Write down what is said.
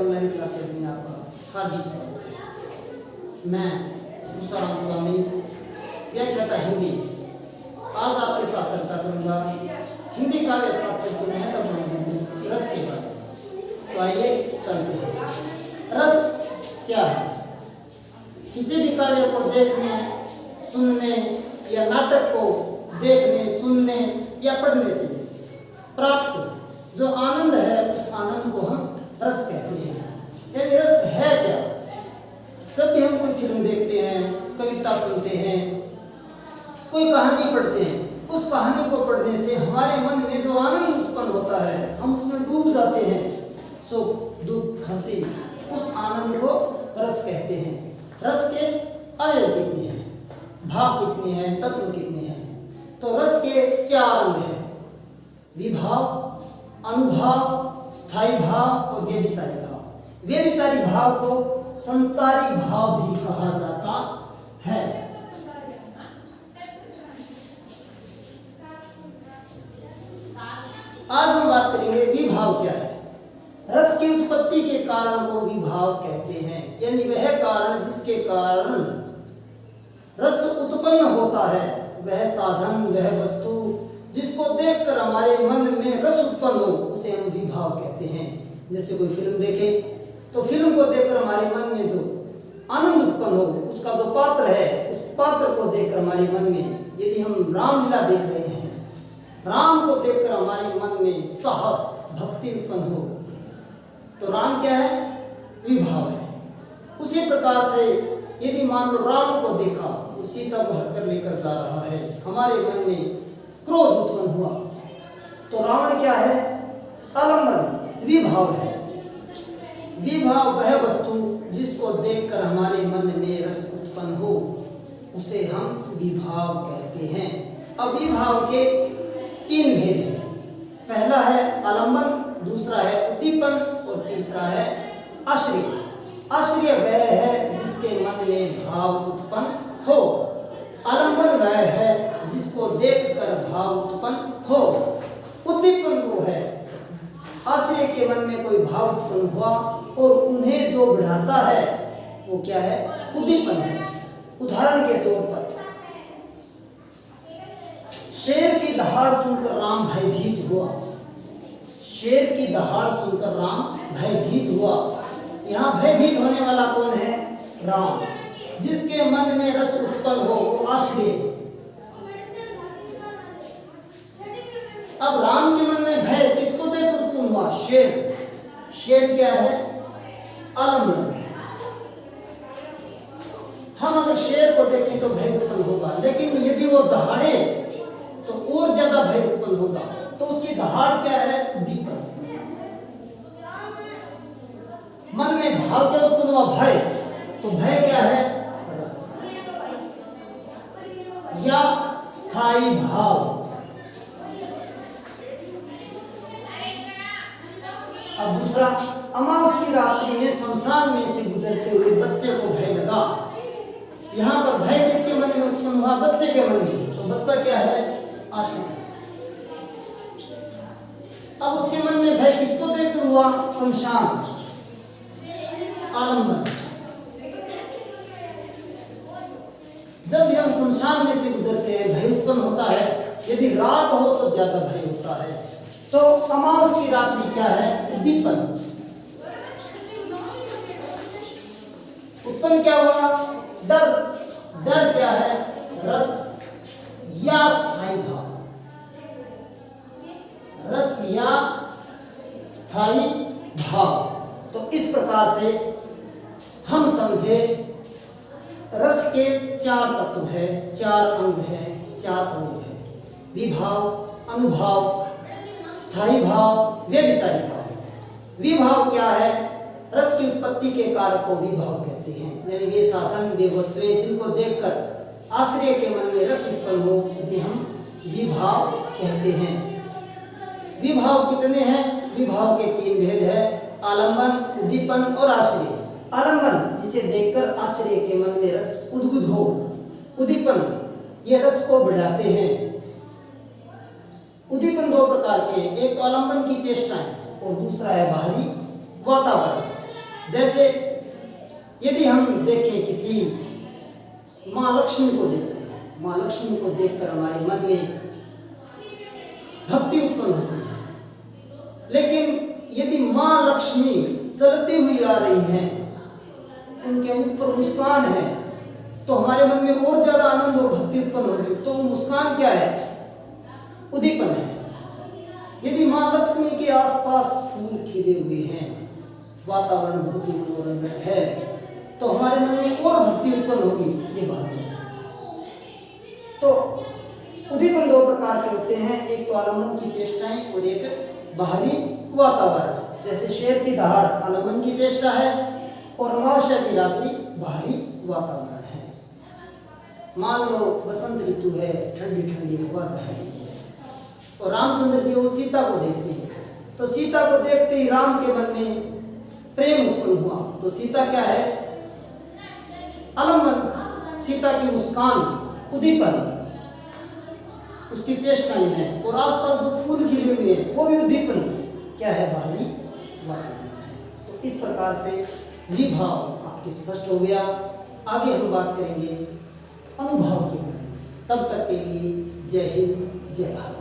Online classes में आपका हार्दिक स्वागत है। मैं तुषाराम स्वामी, व्याख्याता हिंदी। आज आपके साथ चर्चा करूंगा हिंदी काव्य शास्त्र के महत्वपूर्ण बिंदु रस के बारे में। तो आइए चलते हैं। रस क्या है? किसी भी काव्य को देखने, सुनने या नाटक को देखने, सुनने या पढ़ने से प्राप्त जो आनंद है, उस आनंद को हम रस कहते हैं। यानी रस है क्या? जब भी हम कोई फिल्म देखते हैं, कविता सुनते हैं, कोई कहानी पढ़ते हैं, उस कहानी को पढ़ने से हमारे मन में जो आनंद उत्पन्न होता है, हम उसमें डूब जाते हैं। सुख, दुख, हंसी, उस आनंद को रस कहते हैं। रस के अवयव कितने हैं, भाव कितने हैं, तत्व कितने हैं? तो रस के 4 अंग हैं: विभाव, अनुभाव, स्थायी भाव और व्यभिचारी भाव। व्यभिचारी भाव को संचारी भाव भी कहा जाता है। आज हम बात करेंगे विभाव क्या है। रस की उत्पत्ति के कारण को विभाव कहते हैं, यानी वह कारण जिसके कारण रस उत्पन्न होता है, वह साधन, वह वस्तु जिसको देखकर हमारे मन में रस उत्पन्न हो, उसे हम विभाव कहते हैं। जैसे कोई फिल्म देखे तो फिल्म को देखकर हमारे मन में जो आनंद उत्पन्न हो, उसका जो पात्र है, उस पात्र को देखकर हमारे मन में, यदि हम रामलीला देख रहे हैं, राम को देखकर हमारे मन में साहस, भक्ति उत्पन्न हो, तो राम क्या है? विभाव है। उसी प्रकार से यदि मान लो राम को देखा, वो सीता को हरकर लेकर जा रहा है, हमारे मन में क्रोध उत्पन्न हुआ, तो रावण क्या है? आलंबन, विभाव है। विभाव वह वस्तु जिसको देखकर हमारे मन में रस उत्पन्न हो, उसे हम विभाव कहते हैं। अब विभाव के 3 भेद हैं। पहला है आलंबन, दूसरा है उद्दीपन और तीसरा है आश्रय। आश्रय वह है जिसके मन में भाव उत्पन्न हो। आलंबन वह है जिसको देखकर भाव उत्पन्न हो। उद्दीपन वो है, आश्रय के मन में कोई भाव उत्पन्न हुआ और उन्हें जो बढ़ाता है, वो क्या है? उद्दीपन है। उदाहरण के तौर पर, शेर की दहाड़ सुनकर राम भयभीत हुआ। शेर की दहाड़ सुनकर राम भयभीत हुआ। यहाँ भयभीत होने वाला कौन है? राम। जिसके मन में रस उत्पन्न हो, वो आश्रय। अब राम के मन में भय किसको देखकर उत्पन्न हुआ? शेर। शेर क्या है? आलंबन। हम अगर शेर को देखें तो भय उत्पन्न होगा, लेकिन यदि वो दहाड़े तो और ज्यादा भय उत्पन्न होगा। तो उसकी दहाड़ क्या है? उद्दीपन। मन में भाव क्या उत्पन्न हुआ? भय। तो भय क्या है? रस या स्थायी भाव। अब दूसरा, अमावस की रात्रि में शमशान में से गुजरते हुए बच्चे को भय लगा। यहाँ पर भय किसके मन में उत्पन्न हुआ? बच्चे के मन में। तो बच्चा क्या है? आश्रित। अब उसके मन में भय किसको देखकर हुआ? शमशान, आलंबन। जब भी हम शमशान में से गुजरते हैं, भय उत्पन्न होता है। यदि रात हो तो ज्यादा भय होता है। तो अमावस की रात्रि क्या है? उद्दीपन। उत्पन्न क्या हुआ? डर। डर क्या है? रस या स्थायी भाव। रस या स्थायी भाव। तो इस प्रकार से हम समझे रस के 4 तत्व है, 4 अंग है, 4 अवयव है: विभाव, अनुभाव, स्थायी भाव, व्यभिचारी भाव। विभाव क्या है? रस की उत्पत्ति के कारक को विभाव कहते हैं। यानी वे साधन, वे वस्तुएं जिनको देखकर आश्रय के मन में रस उत्पन्न हो, उन्हें हम विभाव कहते हैं। विभाव कितने हैं? विभाव के 3 भेद है: आलंबन, उद्दीपन और आश्रय। आलंबन, जिसे देखकर आश्रय के मन में रस उद्बुद्ध हो। उद्दीपन, ये रस को बढ़ाते हैं। उद्दीपन 2 प्रकार के हैं, एक तो आलंबन की चेष्टाएं और दूसरा है बाहरी वातावरण। जैसे यदि हम देखें किसी माँ लक्ष्मी को देखते हैं, माँ लक्ष्मी को देखकर हमारे मन में भक्ति उत्पन्न होती है, लेकिन यदि माँ लक्ष्मी चलती हुई आ रही हैं, उनके मुख पर मुस्कान है, तो हमारे मन में और ज्यादा आनंद और भक्ति उत्पन्न होगी। तो वो मुस्कान क्या है? उद्दीपन है। यदि माँ लक्ष्मी के आसपास फूल खिले हुए हैं, वातावरण बहुत ही मनोरंजक है, तो हमारे मन में और भक्ति उत्पन्न होगी। ये भावना तो उद्दीपन दो प्रकार के होते हैं, एक तो आलम्बन की चेष्टाएं और एक बाहरी वातावरण। जैसे शेर की दहाड़ आलम्बन की चेष्टा है और अमावस्या की रात्रि बाहरी वातावरण है। मान लो बसंत ऋतु है, ठंडी ठंडी हवा बह रही है और रामचंद्र जी वो सीता को देखते हैं, तो सीता को देखते ही राम के मन में प्रेम उत्पन्न हुआ। तो सीता क्या है? आलम्बन, सीता की मुस्कान, उद्दीपन, उसकी चेष्टाएं हैं। और आसपास जो फूल खिले हुए हैं वो भी उद्दीपन क्या है? बाहरी वातावरण है। तो इस प्रकार से विभाव आपके स्पष्ट हो गया। आगे हम बात करेंगे अनुभव के बारे में। तब तक के लिए जय हिंद, जय भारत।